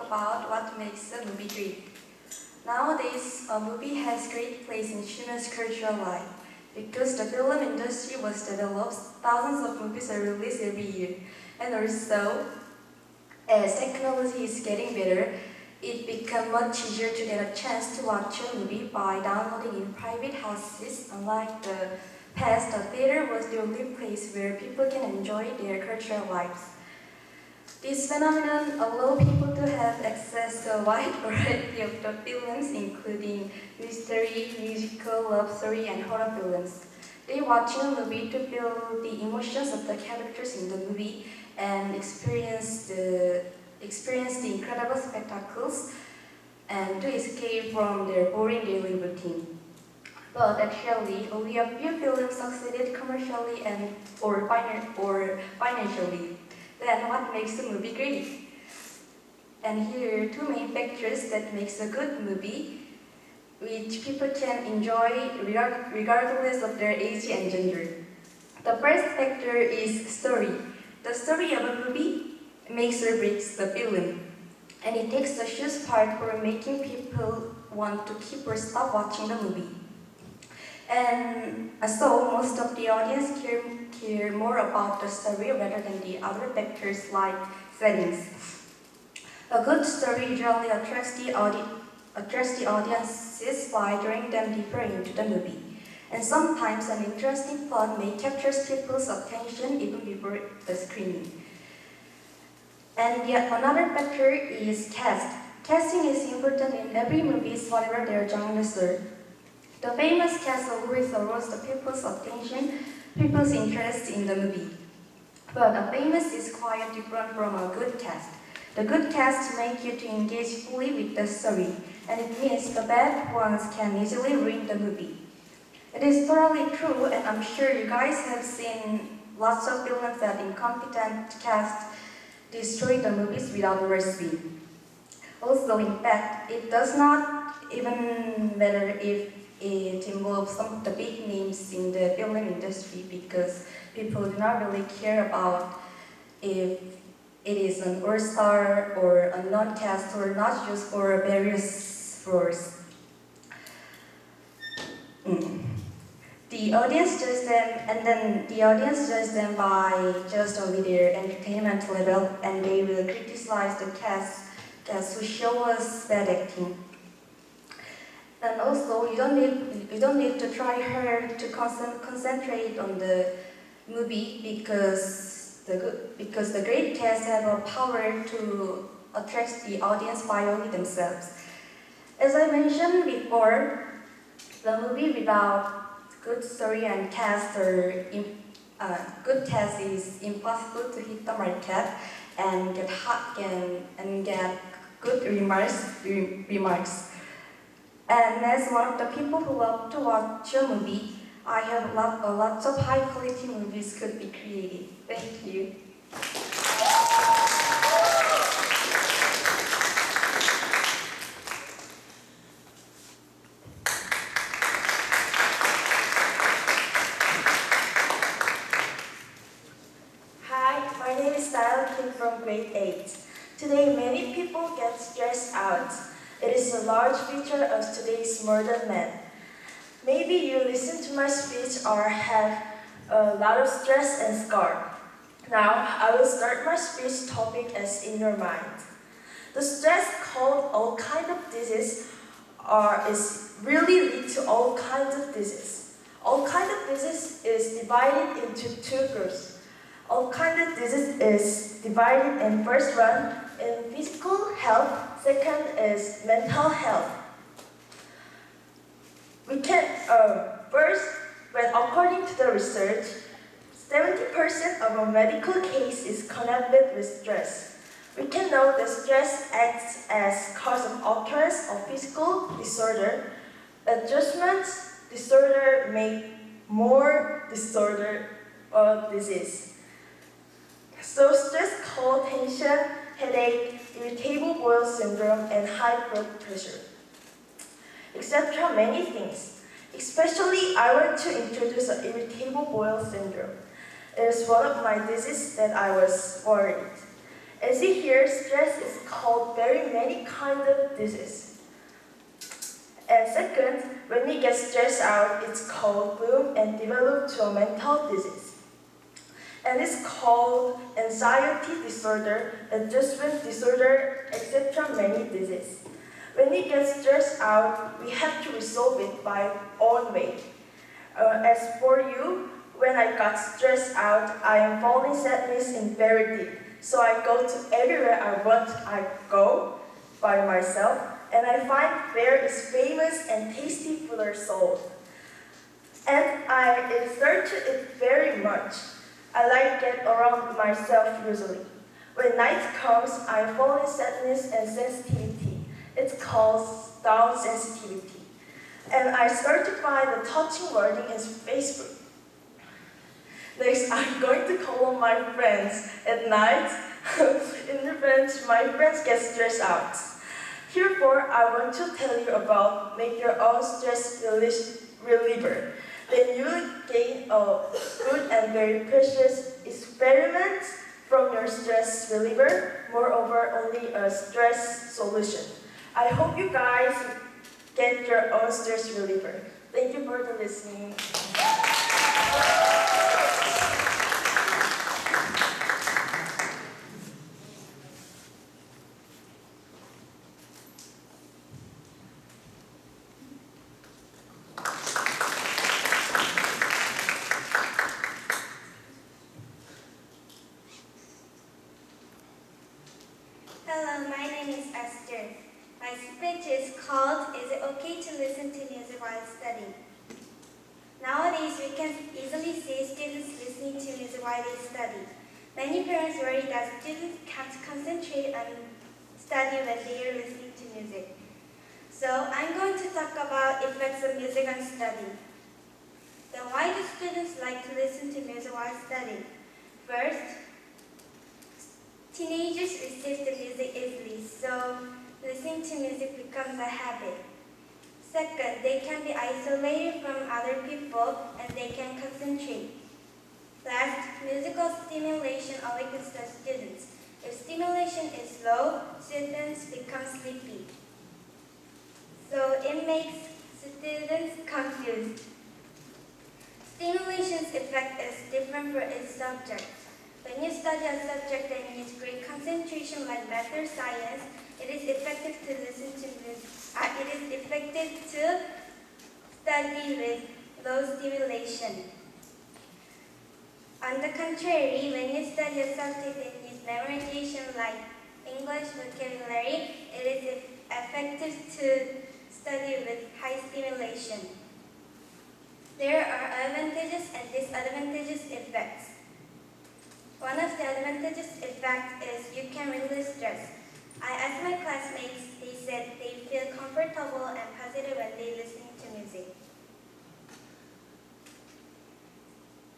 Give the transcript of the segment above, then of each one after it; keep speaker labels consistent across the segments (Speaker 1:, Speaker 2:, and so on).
Speaker 1: about what makes a movie great. Nowadays, a movie has great place in humans' cultural life. Because the film industry was developed, thousands of movies are released every year. And also, as technology is getting better, it becomes much easier to get a chance to watch a movie by downloading in private houses. Unlike the past, the theater was the only place where people can enjoy their cultural lives. This phenomenon allows people to have access to a wide variety of the films, including mystery, musical, love story, and horror films. They watch a movie to feel the emotions of the characters in the movie and experience the incredible spectacles and to escape from their boring daily routine. But actually, only a few films succeeded commercially or financially. Then what makes a movie great? And here are two main factors that makes a good movie, which people can enjoy regardless of their age and gender. The first factor is story. The story of a movie makes or breaks the film, and it takes the huge part for making people want to keep or stop watching the movie. And so most of the audience care more about the story rather than the other factors like settings. A good story usually attracts the audiences by drawing them deeper into the movie. And sometimes an interesting plot may capture people's attention even before the screening. And yet another factor is cast. Casting is important in every movie, whatever their genres are. The famous cast always draws the people's interest in the movie. But a famous is quite different from a good cast. The good cast make you to engage fully with the story, and it means the bad ones can easily ruin the movie. It is totally true, and I'm sure you guys have seen lots of films that incompetent cast destroy the movies without mercy. Also, in fact, it does not even matter if it involves some of the big names in the film industry because people do not really care about if it is an all-star or a non-cast or not just for various roles. The audience judges them, and then the audience judges them by just only their entertainment level, and they will criticize the cast who show us bad acting. And also, you don't need to try hard to concentrate on the movie because the great cast have a power to attract the audience by only themselves. As I mentioned before, the movie without good story and cast good cast is impossible to hit the market and get good remarks. And as one of the people who love to watch a movie, I have lots of high quality movies could be created. Thank you.
Speaker 2: Hi, my name is Style Kim from grade 8. Today, many people get stressed out. It is a large feature of today's modern man. Maybe you listen to my speech or have a lot of stress and scar. Now, I will start my speech topic as in your mind. The stress called all kinds of disease is really lead to all kinds of disease. All kinds of disease is divided into two groups. All kinds of disease is divided in first one in physical health, second is mental health. We can first, when according to the research, 70% of a medical case is connected with stress. We can know that stress acts as cause of occurrence of physical disorder. Adjustment disorder make more disorder or disease. So stress called tension, headache, irritable bowel syndrome, and high blood pressure, etc. Many things. Especially, I want to introduce an irritable bowel syndrome. It is one of my diseases that I was worried. As you hear, stress is called very many kind of disease. And second, when you get stressed out, it's called bloom and develop to a mental disease. And it's called anxiety disorder, adjustment disorder, etc. many diseases. When we get stressed out, we have to resolve it by own way. As for you, when I got stressed out, I am falling sadness in very deep. So I go to everywhere I go by myself, and I find where is famous and tasty food are sold. And I search it very much. I like get around myself usually. When night comes, I fall in sadness and sensitivity. It's called down sensitivity. And I start to find the touching wording in Facebook. Next, I'm going to call on my friends at night. In revenge, my friends get stressed out. Herefore, I want to tell you about make your own stress reliever. Then you will gain a good and very precious experiment from your stress reliever, moreover only a stress solution. I hope you guys get your own stress reliever. Thank you for the listening.
Speaker 3: Hello, my name is Esther. My speech is called, Is It Okay to Listen to Music While Studying? Nowadays, we can easily see students listening to music while they study. Many parents worry that students can't concentrate on study when they are listening to music. So, I'm going to talk about effects of music on study. Then why do students like to listen to music while studying? First, teenagers receive the music easily, so listening to music becomes a habit. Second, they can be isolated from other people and they can concentrate. Last, musical stimulation awakens the students. If stimulation is low, students become sleepy. So it makes students confused. Stimulation's effect is different for each subject. When you study a subject that needs great concentration like math or science, it is effective to listen to music. It is effective to study with low stimulation. On the contrary, when you study a subject that needs memorization like English vocabulary, it is effective to study with high stimulation. There are advantages and disadvantageous effects. One of the advantageous effects is you can release stress. I asked my classmates, they said they feel comfortable and positive when they listen to music.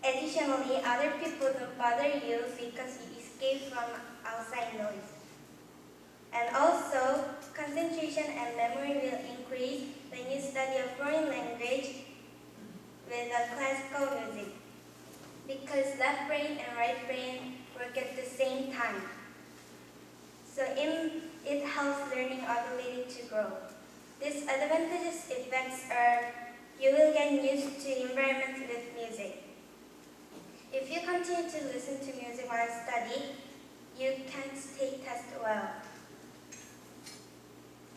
Speaker 3: Additionally, other people don't bother you because you escape from outside noise. And also, concentration and memory will increase when you study a foreign language with a classical music, because left brain and right brain work at the same time. So it helps learning ability to grow. Disadvantageous effects are you will get used to environment with music. If you continue to listen to music while studying, you can't take tests well.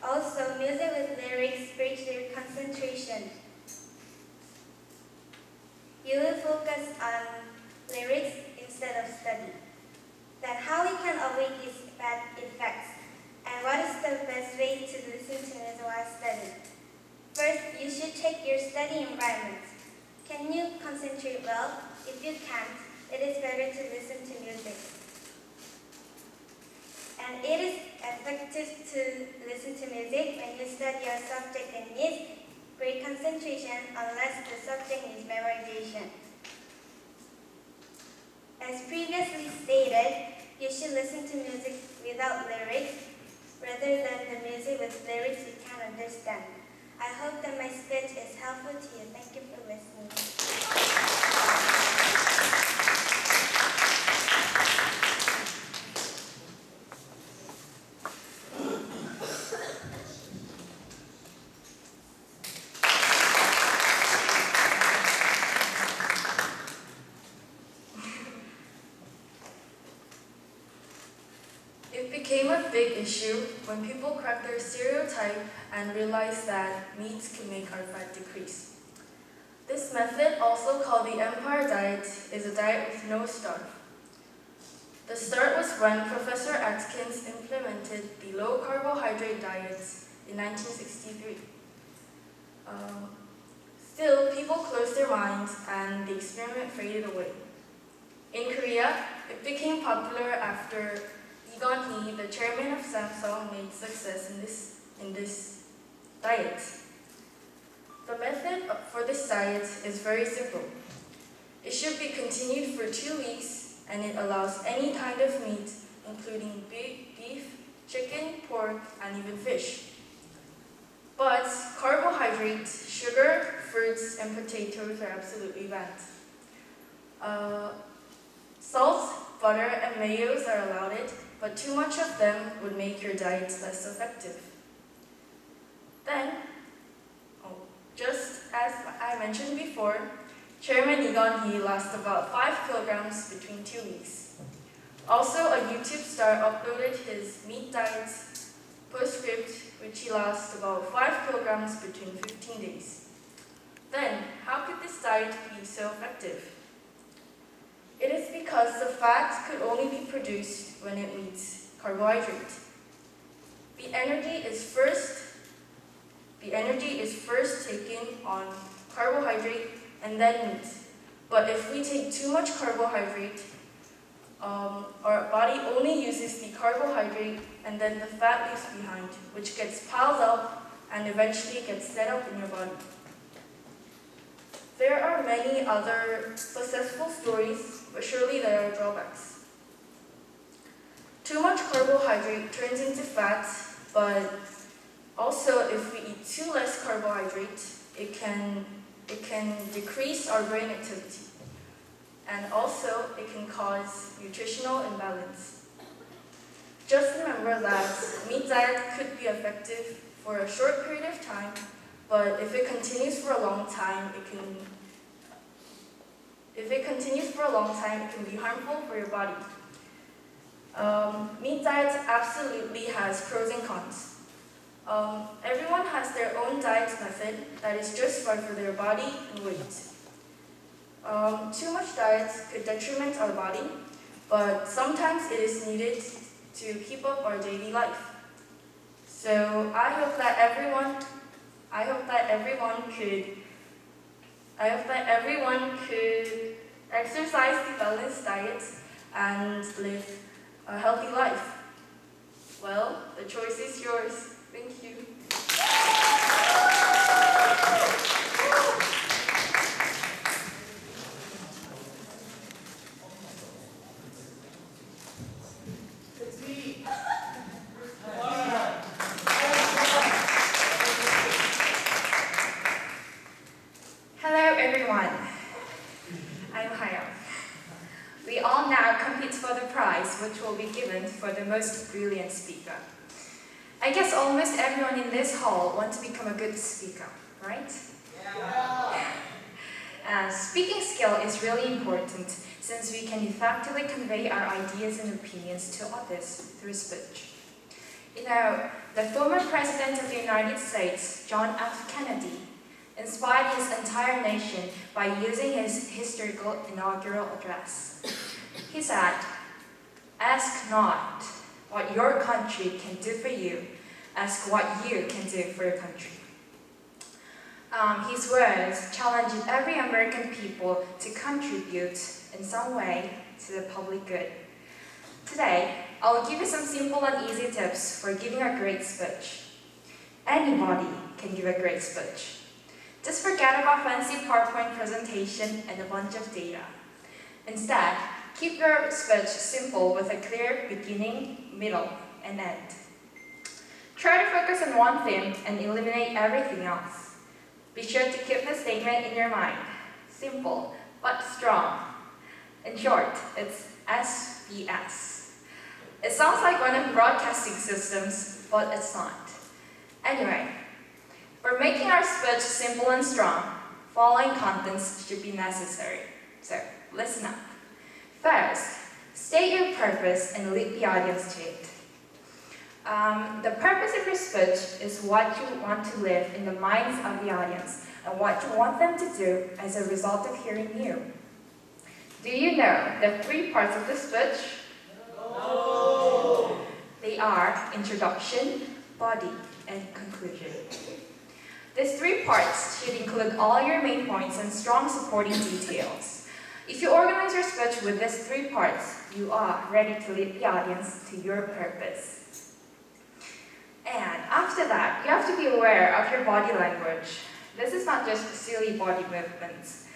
Speaker 3: Also, music with lyrics breaks your concentration. You will focus on lyrics instead of study. Then how we can avoid these bad effects? And what is the best way to listen to music while studying? First, you should check your study environment. Can you concentrate well? If you can't, it is better to listen to music. And it is effective to listen to music when you study a subject that needs great concentration unless the subject needs memorization. As previously stated, you should listen to music without lyrics rather than the music with lyrics you can understand. I hope that my speech is helpful to you. Thank you for listening.
Speaker 1: big issue when people crack their stereotype and realize that meats can make our fat decrease. This method, also called the Empire Diet, is a diet with no starch. The start was when Professor Atkins implemented the low-carbohydrate diets in 1963. Still, people closed their minds and the experiment faded away. In Korea, it became popular after Lee Gon-hee, the chairman of Samsung, made success in this diet. The method for this diet is very simple. It should be continued for 2 weeks, and it allows any kind of meat, including beef, chicken, pork, and even fish. But carbohydrates, sugar, fruits, and potatoes are absolutely banned. Salt, butter, and mayos are allowed, but too much of them would make your diet less effective. Then, just as I mentioned before, Chairman Lee Gon-hee lost about 5 kilograms between 2 weeks. Also, a YouTube star uploaded his meat diet postscript, which he lost about 5 kilograms between 15 days. Then, how could this diet be so effective? It is because the fat could only be produced when it meets carbohydrate. The energy is first taken on carbohydrate and then meat. But if we take too much carbohydrate, our body only uses the carbohydrate and then the fat leaves behind, which gets piled up and eventually gets set up in your body. There are many other successful stories, but surely there are drawbacks. Too much carbohydrate turns into fat, but also if we eat too less carbohydrate, it can decrease our brain activity. And also, it can cause nutritional imbalance. Just remember that meat diet could be effective for a short period of time, but if it continues for a long time, it can be harmful for your body. Meat diet absolutely has pros and cons. Everyone has their own diet method that is just right for their body and weight. Too much diet could detriment our body, but sometimes it is needed to keep up our daily life. So I hope that everyone could exercise the balanced diet and live a healthy life. Well, the choice is yours. Thank you.
Speaker 4: Hello everyone, I'm Hayao. We all now compete for the prize which will be given for the most brilliant speaker. I guess almost everyone in this hall wants to become a good speaker, right? Yeah. Speaking skill is really important since we can effectively convey our ideas and opinions to others through speech. You know, the former President of the United States, John F. Kennedy, inspired his entire nation by using his historical inaugural address. He said, "Ask not what your country can do for you, ask what you can do for your country." His words challenged every American people to contribute in some way to the public good. Today, I will give you some simple and easy tips for giving a great speech. Anybody can give a great speech. Just forget about fancy PowerPoint presentation and a bunch of data. Instead, keep your speech simple with a clear beginning, middle, and end. Try to focus on one theme and eliminate everything else. Be sure to keep the statement in your mind. Simple, but strong. In short, it's SBS. It sounds like one of broadcasting systems, but it's not. Anyway, for making our speech simple and strong, following contents should be necessary. So, listen up. First, state your purpose and lead the audience to it. The purpose of your speech is what you want to leave in the minds of the audience and what you want them to do as a result of hearing you. Do you know the three parts of the speech? No. They are introduction, body, and conclusion. These three parts should include all your main points and strong supporting details. If you organize your speech with these three parts, you are ready to lead the audience to your purpose. And after that, you have to be aware of your body language. This is not just silly body movements.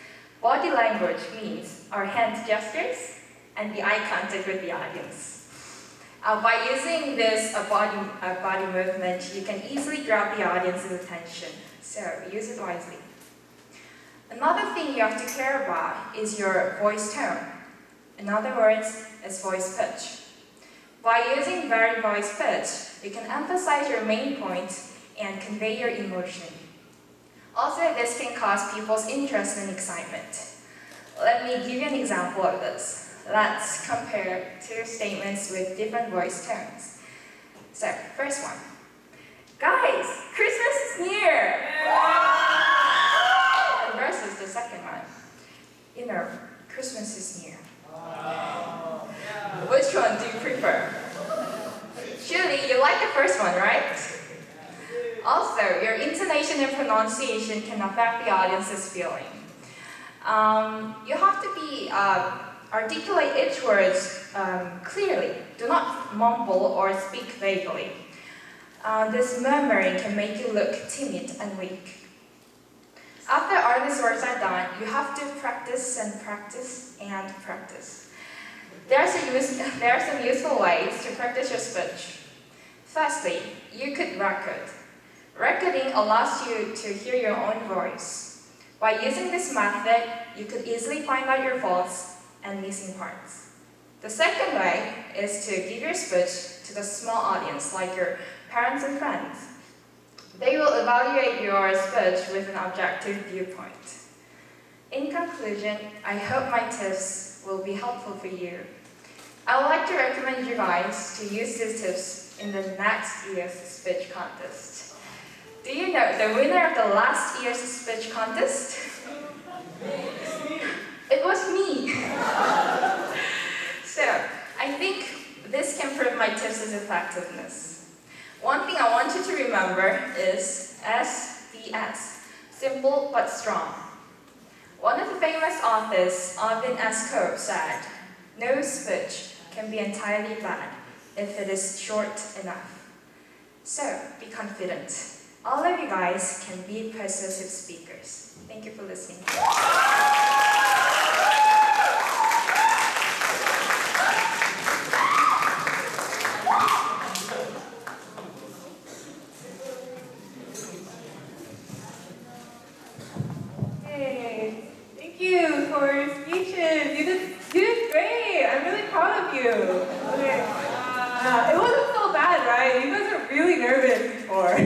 Speaker 4: Body language means our hand gestures and the eye contact with the audience. By using this body movement, you can easily grab the audience's attention. So use it wisely. Another thing you have to care about is your voice tone. In other words, is voice pitch. By using varied voice pitch, you can emphasize your main point and convey your emotion. Also, this can cause people's interest and excitement. Let me give you an example of this. Let's compare two statements with different voice tones. So, first one. Guys, Christmas is near! Versus the second one. You know, Christmas is near. Which one do you prefer? Surely you like the first one, right? Also, your intonation and pronunciation can affect the audience's feeling. You have to be articulate each word clearly. Do not mumble or speak vaguely. This murmuring can make you look timid and weak. After all these words are done, you have to practice and practice and practice. There are some useful ways to practice your speech. Firstly, you could record. Recording allows you to hear your own voice. By using this method, you could easily find out your faults and missing parts. The second way is to give your speech to the small audience, like your parents and friends. They will evaluate your speech with an objective viewpoint. In conclusion, I hope my tips will be helpful for you. I would like to recommend you guys to use these tips in the next year's speech contest. Do you know the winner of the last year's speech contest? It was me. So, I think this can prove my tips' effectiveness. One thing I want you to remember is SDS, simple but strong. One of the famous authors, Alvin S. Coe, said, "No speech can be entirely bad if it is short enough." So, be confident. All of you guys can be persuasive speakers. Thank you for listening.
Speaker 5: Hey, thank you for your speeches. You did great. I'm really proud of you. Okay. It wasn't so bad, right? You guys were really nervous before.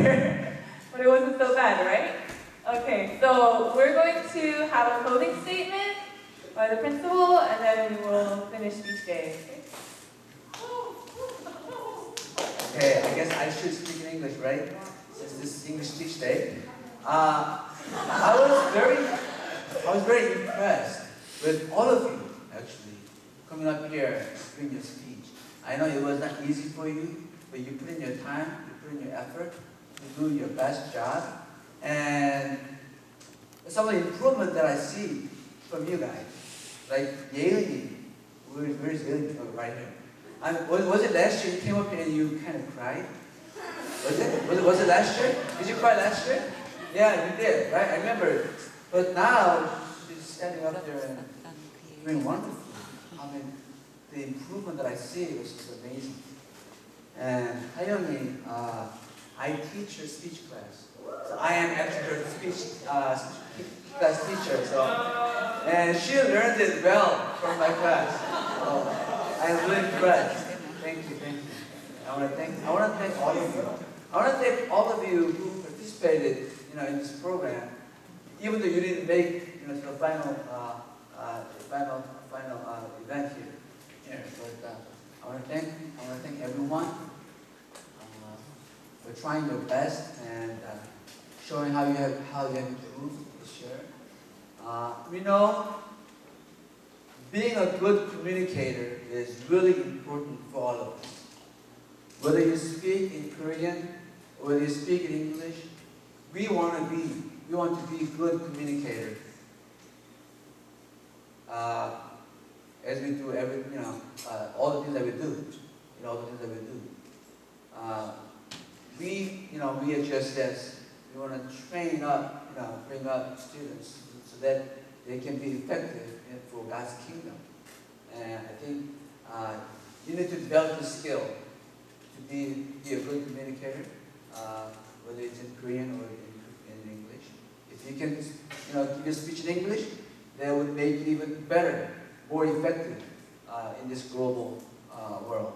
Speaker 5: But it wasn't so bad, right? Okay, so we're going to have a closing statement by the principal, and then we will finish each day.
Speaker 6: Okay, I guess I should speak in English, right? Since this is English Teach Day. I was very impressed with all of you, actually, coming up here and doing your speech. I know it was not easy for you, but you put in your time, you put in your effort, you do your best job, and some of the improvement that I see from you guys, like Yaeli, where's Yaeli? Oh, right here. Was it last year you came up here and you kind of cried? Was it last year? Did you cry last year? Yeah, you did, right? I remember. But now she's standing up there and doing wonderful. I mean, the improvement that I see was just amazing. And Hayomi, I teach her speech class. So I am actually her speech class teacher. So, and she learned it well from my class. So I'm really impressed. Thank you, thank you. I want to thank all of you. I want to thank all of you who participated, in this program, even though you didn't make, to the final event here. But I want to thank everyone. for trying your best and showing how you have improved this year. We know being a good communicator is really important for all of us. Whether you speak in Korean or whether you speak in English, we want to be good communicators. As we do all the things that we do, we at GSS, we want to train up, bring up students so that they can be effective for God's kingdom. And I think you need to develop the skill to be a good communicator, whether it's in Korean or in English. If you can, give your speech in English, that would make you even better, more effective in this global world.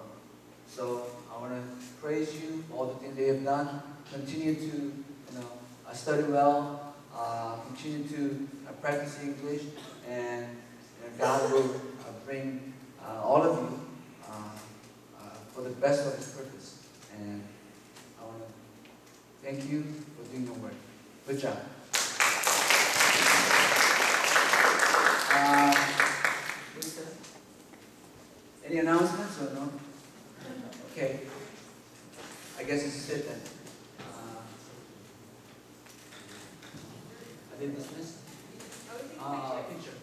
Speaker 6: So I want to praise you for all the things that you have done. Continue to, study well. Continue to practice English, and God will bring all of you for the best of His purpose. And I want to thank you for doing your work. Good job. Any announcements or no? Okay. I guess it's it then. I didn't dismiss. Picture.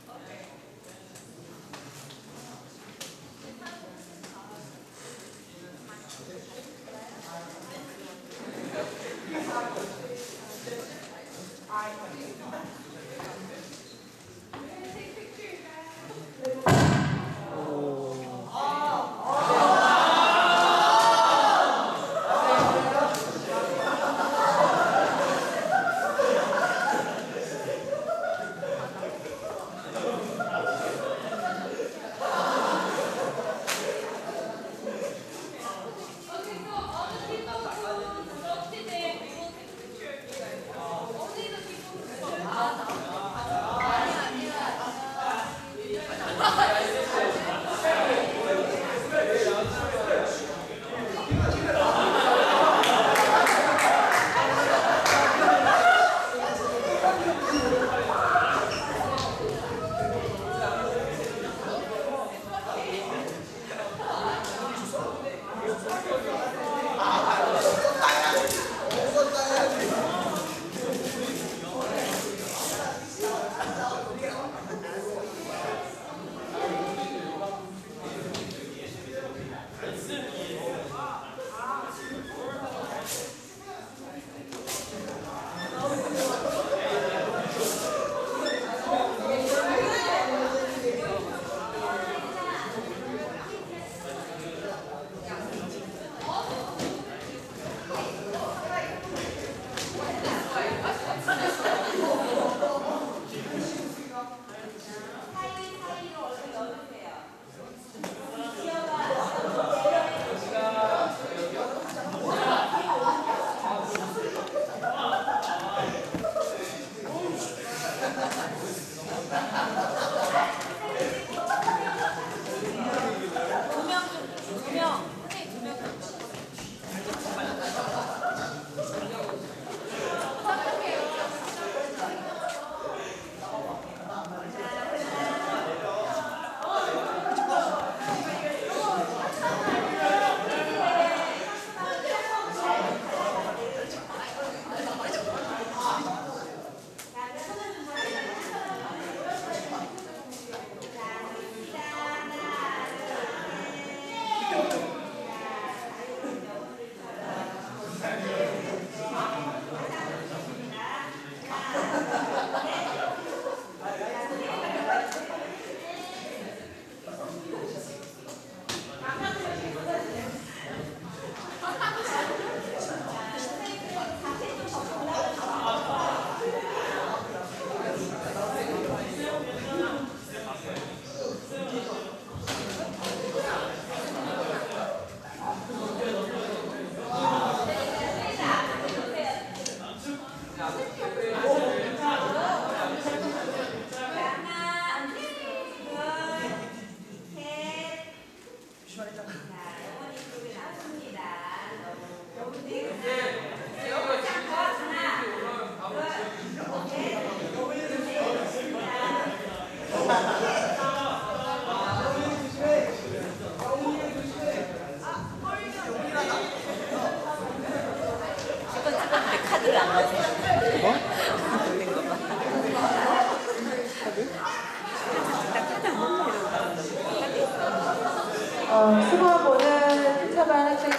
Speaker 5: 수고한 모든 참여한 학생들